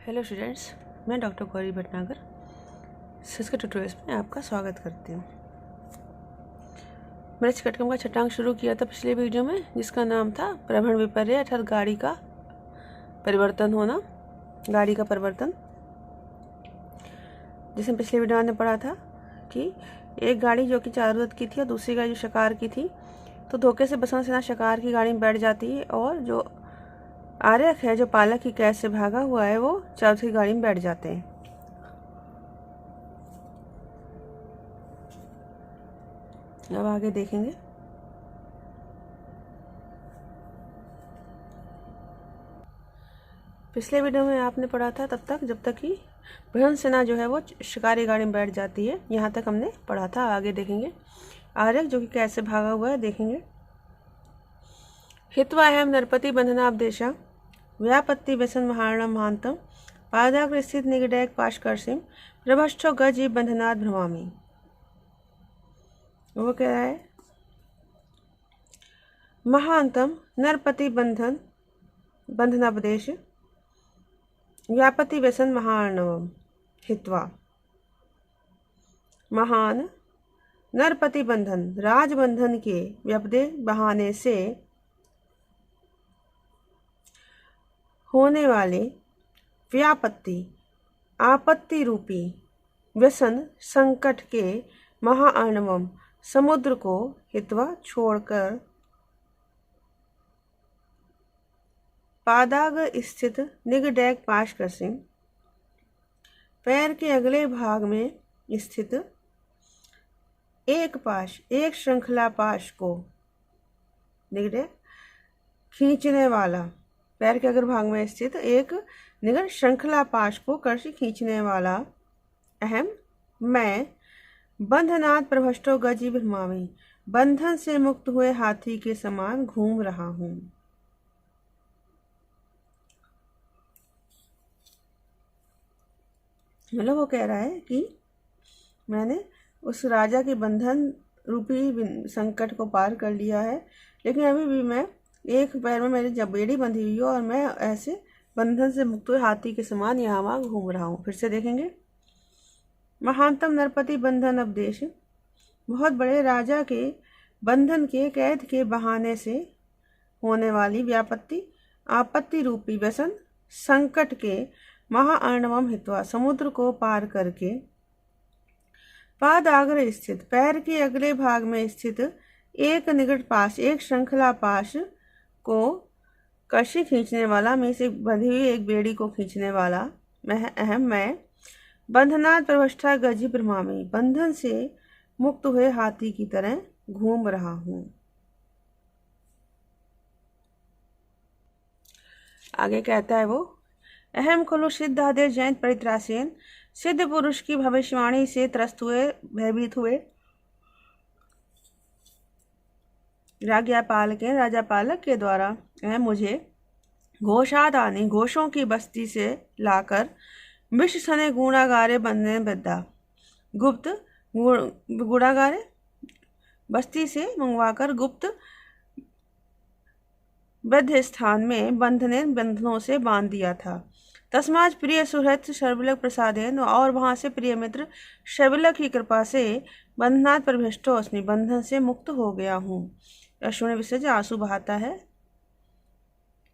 Hello students, मैं doctor Gauri Bhatnagar Sanskrit tutorials में आपका स्वागत करती हूँ। मैंने छठम का छठांक शुरू किया था पिछले वीडियो में, जिसका नाम था प्रवहन विपर्य अर्थात गाड़ी का परिवर्तन होना, गाड़ी का परिवर्तन। जिसमें पिछले वीडियो में पढ़ा था कि एक गाड़ी जो कि चारुदत्त की थी और दूसरी गाड़ी जो शकार की थी, तो धोखे से बसंत सेना शकार की गाड़ी में बैठ जाती है और जो आर्यक है, जो पालक की कैद से भागा हुआ है, वो चारुदत्त की गाड़ी में बैठ जाते हैं। अब आगे देखेंगे। पिछले वीडियो में आपने पढ़ा था तब तक जब तक कि बसंत सेना जो है वो शिकारी गाड़ी में बैठ जाती है, यहाँ तक हमने पढ़ा था। आगे देखेंगे आर्यक जो कि कैद से भागा हुआ है, देखेंगे। हित्वा अहम नरपति बंधनापदेशा व्यापत्ति व्यसन महारणम महांतम पादाग्र स्थित निगडैक पाशकर्षिम प्रभष्टो गजीव बंधनात् भ्रमामि। वो कह रहा है महांतम नरपति बंधनापदेश व्यापति व्यसन महार्णवम हित्वा। महान नरपति बंधन, राजबंधन के व्यपदे बहाने से होने वाले व्यापत्ति आपत्ति रूपी व्यसन संकट के महाअर्णवम समुद्र को हित्वा छोड़कर पादाग स्थित निगडैक पाशकर्षिम पैर के अगले भाग में स्थित एक श्रृंखला पाश को निगडैक खींचने वाला, पैर के अगर भाग में स्थित एक निगड़ श्रृंखला पाश को कर्षि खींचने वाला अहम मैं बंधनात् प्रभष्टो गजी भ्रमामि, बंधन से मुक्त हुए हाथी के समान घूम रहा हूं। मतलब वो कह रहा है कि मैंने उस राजा के बंधन रूपी संकट को पार कर लिया है, लेकिन अभी भी मैं एक पैर में मेरी जबेड़ी बंधी हुई है और मैं ऐसे बंधन से मुक्त हुए हाथी के समान यहाँ वहाँ घूम रहा हूँ। फिर से देखेंगे। महानतम नरपति बंधन उपदेश, बहुत बड़े राजा के बंधन के कैद के बहाने से होने वाली व्यापत्ति आपत्ति रूपी व्यसन संकट के महाअर्णवम हित्वा, समुद्र को पार करके पादाग्र स्थित पैर के अगले भाग में स्थित एक निकट पाश, एक श्रृंखला पाश को कशी खींचने वाला, में से बंधी हुई एक बेड़ी को खींचने वाला मैं बंधनात् प्रभष्टा गजी भ्रमामि, बंधन से मुक्त हुए हाथी की तरह घूम रहा हूं। आगे कहता है वो अहम खलु सिद्धादेश जयंत परित्रासेन, सिद्ध पुरुष की भविष्यवाणी से त्रस्त हुए, भयभीत हुए राजा पालक के द्वारा मुझे घोषादानी, घोषों की बस्ती से लाकर विष सने गुणागारे बंधने बद्धा, गुप्त गुणागारे बस्ती से मंगवाकर गुप्त बद्ध स्थान में बंधनों से बांध दिया था। तस्माज प्रिय सुहृत शर्विलक प्रसादेन, और वहां से प्रिय मित्र शर्विलक की कृपा से बंधनात् प्रभष्टो अस्मि, बंधन से मुक्त हो गया हूँ। अश्विनी विसर्ज आंसू बहाता है।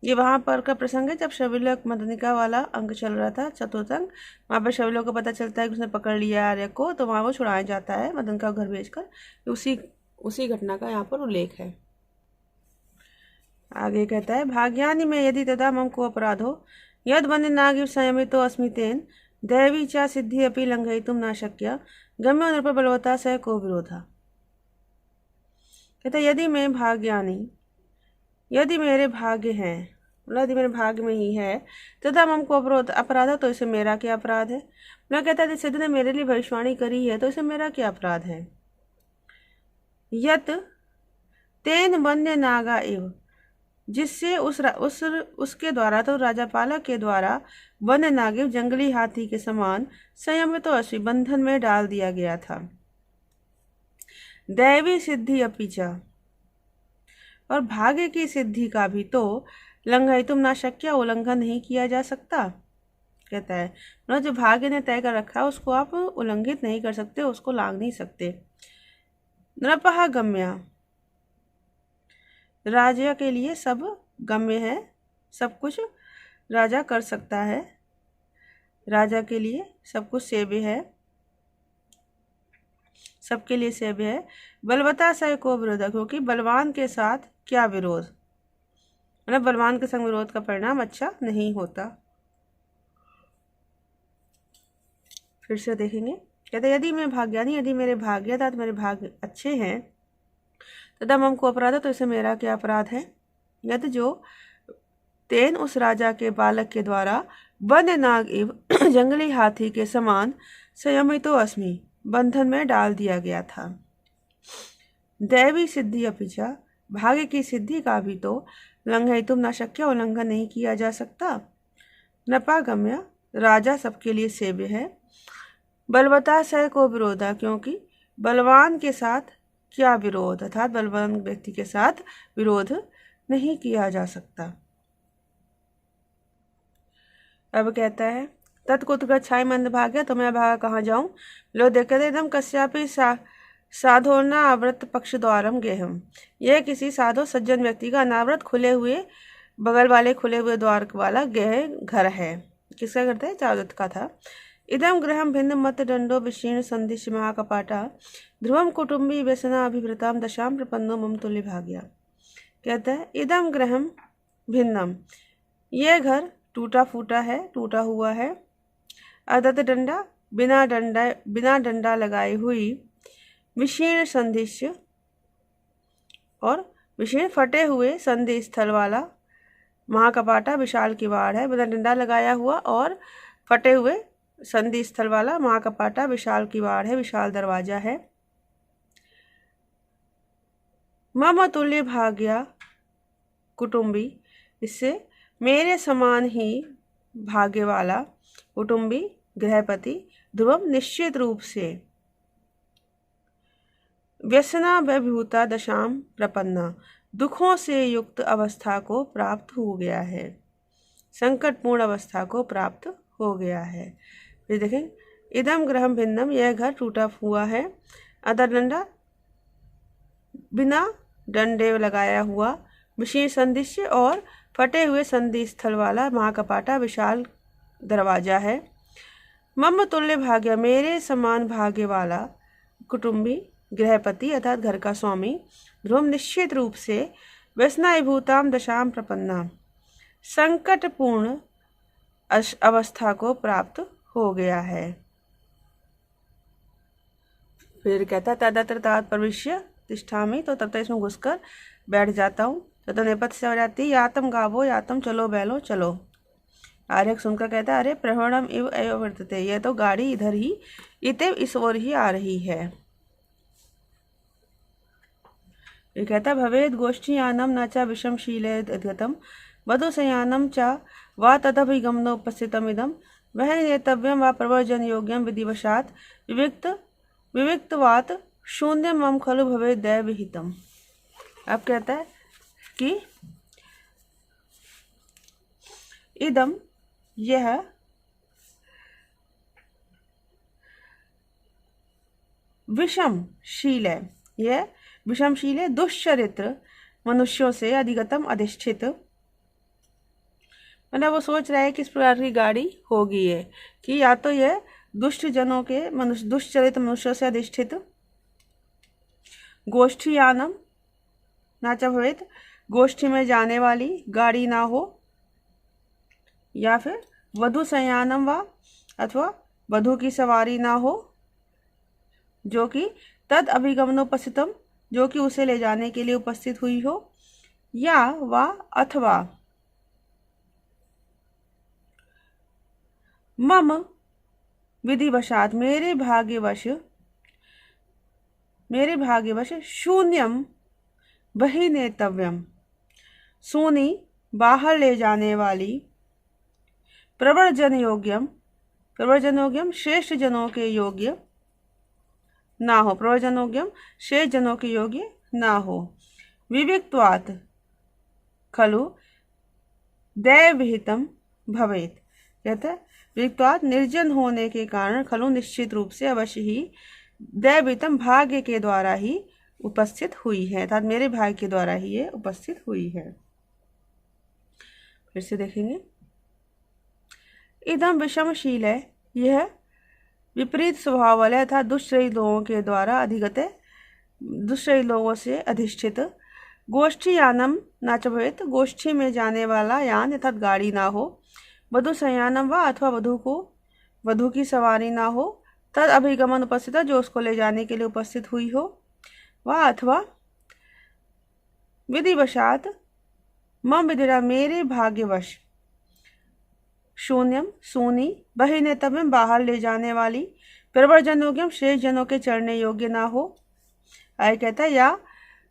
ये वहां पर का प्रसंग है जब शर्विलक मदनिका वाला अंक चल रहा था, चतुर्थ अंक। वहां पर शर्विलक को पता चलता है कि उसने पकड़ लिया आर्य को, तो वहां वो छुड़ाया जाता है मदनिका को घर भेजकर। उसी घटना का यहाँ पर उल्लेख है। आगे कहता है भाग्यानि में यदि तदा मम को अपराधो यद बंधे नागिव संयमितो अस्मितेन दैवी चा सिद्धि अपि लंघयितुम न शक्या गम्यो नृप बलवता स को विरोधा। कहता यदि मैं भाग्यानी, यदि मेरे भाग्य हैं, मतलब यदि मेरे भाग्य में ही है, तथा हमको अपराध है, तो इसे मेरा क्या अपराध है। मैं कहता है सिद्ध ने मेरे लिए भविष्यवाणी करी है, तो इसे मेरा क्या अपराध है। यत तेन वन्य नागा एव, जिससे उसके द्वारा, तो राजा पालक के द्वारा वन्य नागिव जंगली हाथी के समान संयमित तो अश्वी बंधन में डाल दिया गया था। दैवी सिद्धि अपीचा, और भाग्य की सिद्धि का भी तो लंघयितुम ना शक्य, उल्लंघन नहीं किया जा सकता। कहता है मतलब जो भाग्य ने तय कर रखा है उसको आप उल्लंघित नहीं कर सकते, उसको लांघ नहीं सकते। नृपः गम्य, राजा के लिए सब गम्य है, सब कुछ राजा कर सकता है, राजा के लिए सब कुछ सेव्य है, सबके लिए सेव्य है। बलवता सह को विरोध, क्योंकि बलवान के साथ क्या विरोध, मतलब बलवान के संग विरोध का परिणाम अच्छा नहीं होता। फिर से देखेंगे, कहते यदि मैं भाग्यानी, यदि मेरे भाग्य था, तो मेरे भाग्य अच्छे हैं, तथा मम को अपराध, तो इसे मेरा क्या अपराध है। यदि जो तेन उस राजा के बालक के द्वारा वन्य नाग एव जंगली हाथी के समान संयमितो अस्मि, बंधन में डाल दिया गया था। दैवी सिद्धि अपिचा, भाग्य की सिद्धि का भी तो लंघयितुम न शक्य, उल्लंघन नहीं किया जा सकता। नपागम्य, राजा सबके लिए सेव्य है। बलवता सह को विरोधा, क्योंकि बलवान के साथ क्या विरोध, अर्थात बलवान व्यक्ति के साथ विरोध नहीं किया जा सकता। अब कहता है तत्कुत्र गच्छामि मंदभाग्य, तो मैं भागा कहाँ जाऊं। लो देखते एकदम कस्यापि साधो न आवृत पक्ष द्वारम गेहम, यह किसी साधो सज्जन व्यक्ति का अनावृत खुले हुए बगल वाले खुले हुए द्वार वाला गेह घर है। किसका घर था, चारुदत्त का था। इदम गृहम भिन्न मत दंडो विशीर्ण संदिश महाकपाटा, ध्रुवम कुटुंबी व्यसना अभिभृताम दशाम प्रपन्नो मम तुल्य भाग्या। कहता है इदम गृहम भिन्नम, यह घर टूटा फूटा है, टूटा हुआ है। अदत डंडा, बिना डंडा लगाई हुई, विशीर्ण संदिश, और विशीर्ण फटे हुए संधि स्थल वाला, महाकपाटा विशाल किवाड़ है, बिना डंडा लगाया हुआ और फटे हुए संधि स्थल वाला महाकपाटा विशाल किवाड़ है, विशाल दरवाजा है। मम तुल्य भाग्या कुटुंबी, इससे मेरे समान ही भाग्य वाला कुटुंबी गृहपति, ध्रुवम निश्चित रूप से, व्यसना विभूता दशाम प्रपन्ना, दुखों से युक्त अवस्था को प्राप्त हो गया है, संकटपूर्ण अवस्था को प्राप्त हो गया है। फिर देखें इदम गृहम भिन्नम, यह घर टूटा हुआ है। अदर डंडा, बिना डंडे लगाया हुआ, विशेष संदिश्य और फटे हुए संधि स्थल वाला महाकपाटा विशाल दरवाजा है। मम तुल्य भाग्य, मेरे समान भाग्य वाला कुटुंबी गृहपति अर्थात घर का स्वामी, ध्रुव निश्चित रूप से, व्यसनाभूताम दशाम प्रपन्ना, संकटपूर्ण अवस्था को प्राप्त हो गया है। फिर कहता तदत्र तात प्रविश्य तिष्ठामि, तो तब तक इसमें घुसकर बैठ जाता हूँ। तो नेपथ्य से हो जाती या तुम गावो या तुम चलो बैलो चलो। आर्यक सुनकर कहता है अरे प्रहणम इव एव वर्तते, यह तो गाड़ी इधर ही इतेव इस ओर ही आ रही है। ये कहता भवेद गोष्ठीयानम न च विषमशीलेद्गतम वधुसयानम च वा तदभिगमनोपस्थितम इदम वह नेतव्यम व प्रवर्जन योग्यम विधिवशात विविक्तवात शून्य मम खलु भवेद दैवहितम। अब कहता है कि इदम, यह विषमशील है, यह विषमशील है, दुष्चरित्र मनुष्यों से अधिगतम अधिष्ठित, मतलब वो सोच रहा है कि इस प्रकार की गाड़ी होगी ये कि या तो यह दुष्ट जनों के दुष्चरित्र मनुष्यों से अधिष्ठित, गोष्ठीयानम नाचा भवेत, गोष्ठी में जाने वाली गाड़ी ना हो, या फिर वधु संयानम व, अथवा वधु की सवारी ना हो, जो कि तद अभिगमनोपस्थितम, जो कि उसे ले जाने के लिए उपस्थित हुई हो, या व अथवा मम विधिवशात, मेरे भाग्यवश शून्यम वही नेतव्यम, सूनी बाहर ले जाने वाली, प्रवर्जन योग्यम श्रेष्ठ जनों के योग्य ना हो, प्रवर्जन योग्यम श्रेष्ठ जनों के योग्य ना हो, विविक्तवात खलु दैवहितम भवेत, कहता है विक्त्वात् निर्जन होने के कारण खलु निश्चित रूप से अवश्य ही दैवितम भाग्य के द्वारा ही उपस्थित हुई है, अर्थात मेरे भाग्य के द्वारा ही ये उपस्थित हुई है। फिर से देखेंगे, इदम विषमशील है, यह विपरीत स्वभाव वाले अर्थात दुष्ट लोगों के द्वारा अधिगत, दुष्ट लोगों से अधिष्ठित गोष्ठी यानम न च भवेत्, गोष्ठी में जाने वाला यान अर्थात गाड़ी ना हो, वधु संयानम व अथवा वधु की सवारी ना हो, तद अभिगमन उपस्थित जो उसको ले जाने के लिए उपस्थित हुई हो, व अथवा विधिवशात मम विधिरा मेरे भाग्यवश, शून्यम सूनी बहिनेतव्यम बाहर ले जाने वाली, प्रवर्जनयोग्यम श्रेष्ठ जनों के चढ़ने योग्य ना हो। आय कहता है, या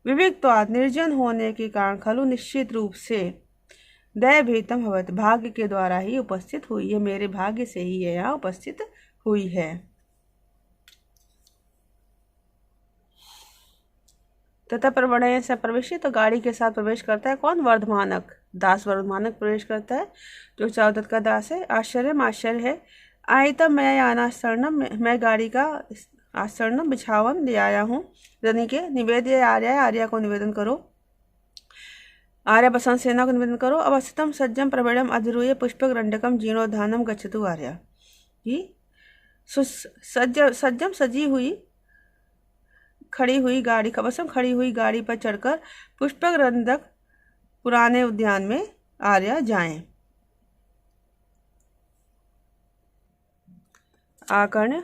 विविक्त्वात् निर्जन होने के कारण खलु निश्चित रूप से दैवभीतम भवत्, भाग्य के द्वारा ही उपस्थित हुई है, मेरे भाग्य से ही है यहाँ उपस्थित हुई है। तथा प्रवणय से प्रवेश, तो गाड़ी के साथ प्रवेश करता है कौन? वर्धमानक दास, वर्धमानक प्रवेश करता है जो चावदत्त का दास है। आश्चर्य है, आयतम मैं यानास्तरणम, मैं गाड़ी का आस्तरणम बिछावन ले आया हूँ। रनि के निवेद्य आर्या, आर्या को निवेदन करो, आर्या बसंत सेना को निवेदन करो। अवस्थितम सज्जम प्रवेणम अधिरूय पुष्पक रंडकम जीर्णोद्धानम गच्छतु आर्या, सज्जम सजी हुई खड़ी हुई गाड़ी, कवसम खड़ी हुई गाड़ी पर चढ़कर पुष्पक रंडक पुराने उद्यान में आर्या जाएं। आकर्ण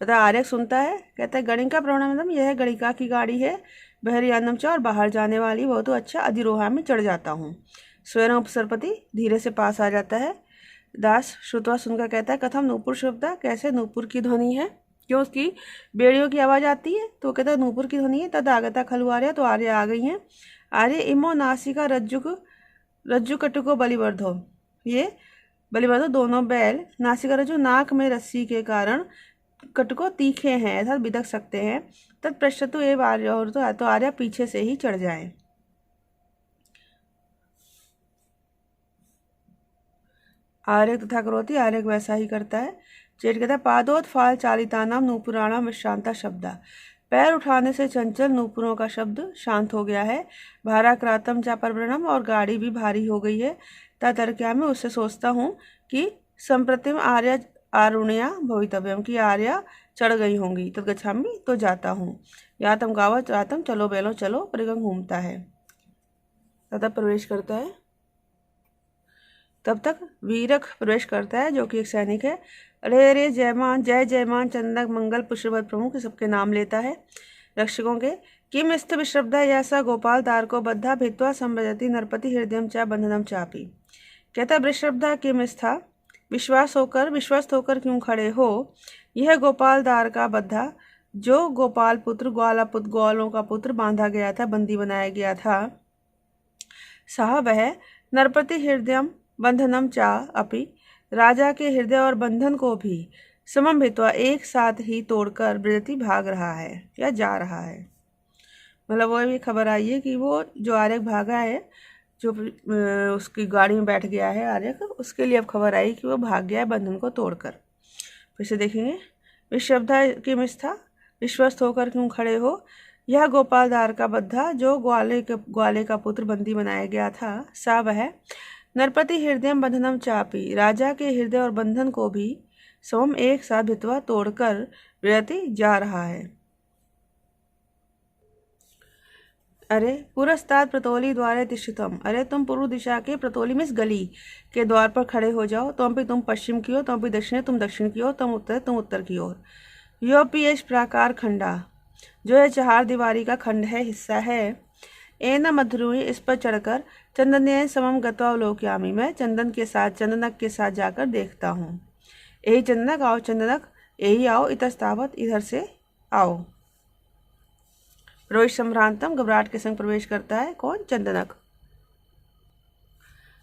तथा आर्य सुनता है, कहता है गणिका प्रवणम, यह गणिका की गाड़ी है, बहरियानम च, और बाहर जाने वाली, बहुत अच्छा अधिरोहा में चढ़ जाता हूँ। स्वयं उपसरपति धीरे से पास आ जाता है। दास श्रुतवा सुनकर कहता है, कथम नूपुर शब्द, कैसे नूपुर की ध्वनि है, क्यों उसकी बेड़ियों की आवाज़ आती है? तो कहता है नूपुर की ध्वनि है। तद आगता खलु आर्या, तो आर्य आ गई हैं। आर्य इमो नासिका रज्जु कटुको बलिवर्धो, ये बलिवर्धो दोनों बैल नासिका रज्जु नाक में रस्सी के कारण कटको तीखे हैं, ऐसा बिदक सकते हैं। तत्पश्चातु एवं आर्य, और तो आर्य पीछे से ही चढ़ जाए। आर्य तथा करोति, आर्य वैसा ही करता है। चेट कहता है, पादोत्फाल चालितानाम नूपुराणाम विश्रांता शब्दा, पैर उठाने से चंचल नूपुरों का शब्द शांत हो गया है। भाराक्रातम चा परवृणम, और गाड़ी भी भारी हो गई है। तर्क्या में उससे सोचता हूँ कि संप्रतिम आर्य आरुण्या भवितव्यम, की आर्या चढ़ गई होंगी। तद गच्छामि, तो जाता हूँ। यातम गावत रातम, चलो बैलो चलो, परिगम घूमता है। तथा प्रवेश करता है। तब तक वीरक प्रवेश करता है जो कि एक सैनिक है। अरे रे जयमान, जय जयमान, चंदक मंगल पुष्पवत प्रमुख, सबके नाम लेता है रक्षकों के। किम स्थ विश्रब्धा ऐसा गोपाल दार को बद्धा भित्वा संभजति नरपति हृदयम चा बंधनम चापी। कहता विश्रब्धा किम स्था, विश्वस्त होकर क्यों खड़े हो, यह गोपाल दार का बद्धा, जो गोपाल पुत्र ग्वालों का पुत्र बांधा गया था, बंदी बनाया गया था, साहब है नरपति हृदयम बंधनम चा अपि, राजा के हृदय और बंधन को भी समभित्वा एक साथ ही तोड़कर ब्रजति भाग रहा है या जा रहा है। मतलब वो भी खबर आई है कि वो जो आर्यक भागा है, जो उसकी गाड़ी में बैठ गया है आर्यक, उसके लिए अब खबर आई कि वो भाग गया है बंधन को तोड़कर। फिर से देखेंगे, विश्रब्धा किम स्था, विश्वस्त होकर क्यों खड़े हो, यह गोपालदार का बद्धा, जो ग्वाले का पुत्र बंदी बनाया गया था, सा वह नरपति हृदय बंधनम चापी, राजा के हृदय और बंधन को भी सोम एक साथ भित्वा तोड़कर विरति जा रहा है। अरे पुरस्ताद प्रतोली द्वारे तिष्ठितम, अरे तुम पूर्व दिशा के प्रतोली में इस गली के द्वार पर खड़े हो जाओ। तुम पश्चिम की ओर, तुम भी दक्षिण, तुम दक्षिण की ओर, तुम उत्तर की ओर। योपीएश प्राकार खंडा, जो है 4 दीवारी का खंड है, हिस्सा है। एन मधुरुई, इस पर चढ़कर चंदन समम गत्वावलोकयामि, मैं चंदनक के साथ जाकर देखता हूँ। यही चंदनक आओ, चंदनक यही आओ, इतस्तावत, इधर से आओ। प्रवेश संभ्रांतम, घबराहट के संग प्रवेश करता है कौन? चंदनक।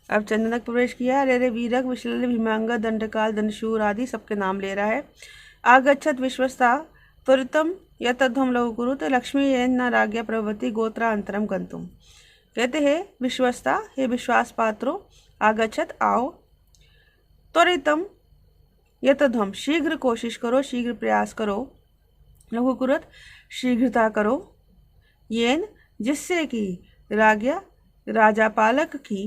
अब चंदनक प्रवेश किया। रे वीरक विशल भीमांग दंडकाल दंडशूर आदि सबके नाम ले रहा है। आगच्छत विश्वस्ता त्वरितम यतध्वम लघु कुरुत, लक्ष्मी येन न राज्ञा प्रभवती गोत्रांतरम गंतुम। कहते हैं विश्वस्ता, हे विश्वास पात्रो, आगच्छत आओ, त्वरितम यतध्वम शीघ्र कोशिश करो, शीघ्र प्रयास करो। लघुकुरुत शीघ्रता करो। येन जिससे कि राज्ञा राजापालक की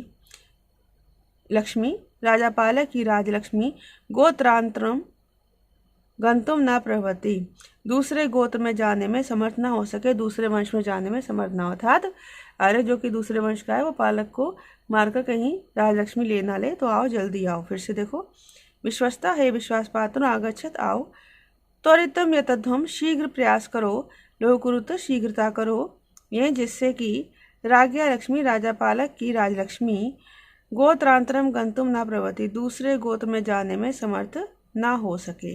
लक्ष्मी, राजापालक की राजलक्ष्मी गोत्रांतरम गंतुम न प्रभवती, दूसरे गोत्र में जाने में समर्थ न हो सके, दूसरे वंश में जाने में समर्थ न हो। अर्थात अरे जो कि दूसरे वंश का है वो पालक को मारकर कहीं राजलक्ष्मी ले ना ले, तो आओ जल्दी आओ। फिर से देखो, विश्वस्ता है विश्वास पात्र आगच्छत आओ। त्वरितम यतध्वम शीघ्र प्रयास करो। लघुकुरुत शीघ्रता करो। ये जिससे कि राज्ञा लक्ष्मी राजापालक की राजलक्ष्मी गोत्रांतरम गंतुम न प्रवृत्ति, दूसरे गोत्र में जाने में समर्थ न हो सके।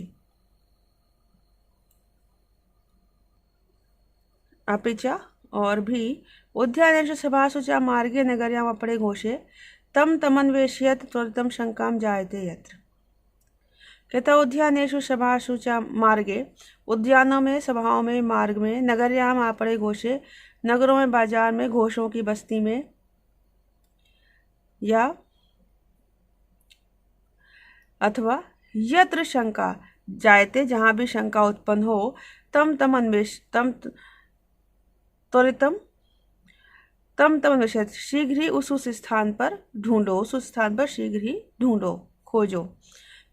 अपिचा और भी उद्यानेषु सभासु च मार्गे नगर्याम अपरे घोषे तम तमन्वेषयत त्वरितम शंकाम जायते यत्र। कहता उद्यानेषु सभासु च मार्गे, उद्यानों में, सभाओं में, मार्ग में, नगर्याम आपड़े घोषे, नगरों में, बाजार में, घोषों की बस्ती में, या अथवा यत्र शंका जायते, जहां भी शंका उत्पन्न हो, तम अन्वेषित शीघ्र ही उस स्थान पर ढूंढो, उस स्थान पर शीघ्र ही ढूंढो, खोजो।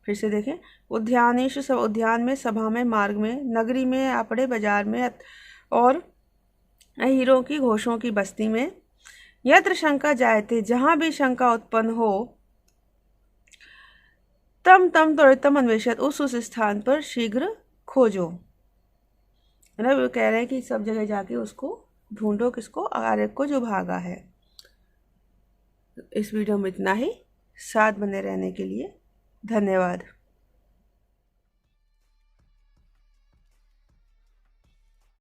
फिर से देखें, उद्यानेषु सब, उद्यान में, सभा में, मार्ग में, नगरी में, आपड़े बाजार में, और हीरों की घोषों की बस्ती में, यत्र शंका जायते, जहां भी शंका उत्पन्न हो, तम त्वरितम अन्वेषित उस स्थान पर शीघ्र खोजो। ना वो कह रहे हैं कि सब जगह जाके उसको ढूंढो, किसको, आर्यक को जो भागा है। इस वीडियो में इतना ही। साथ बने रहने के लिए धन्यवाद।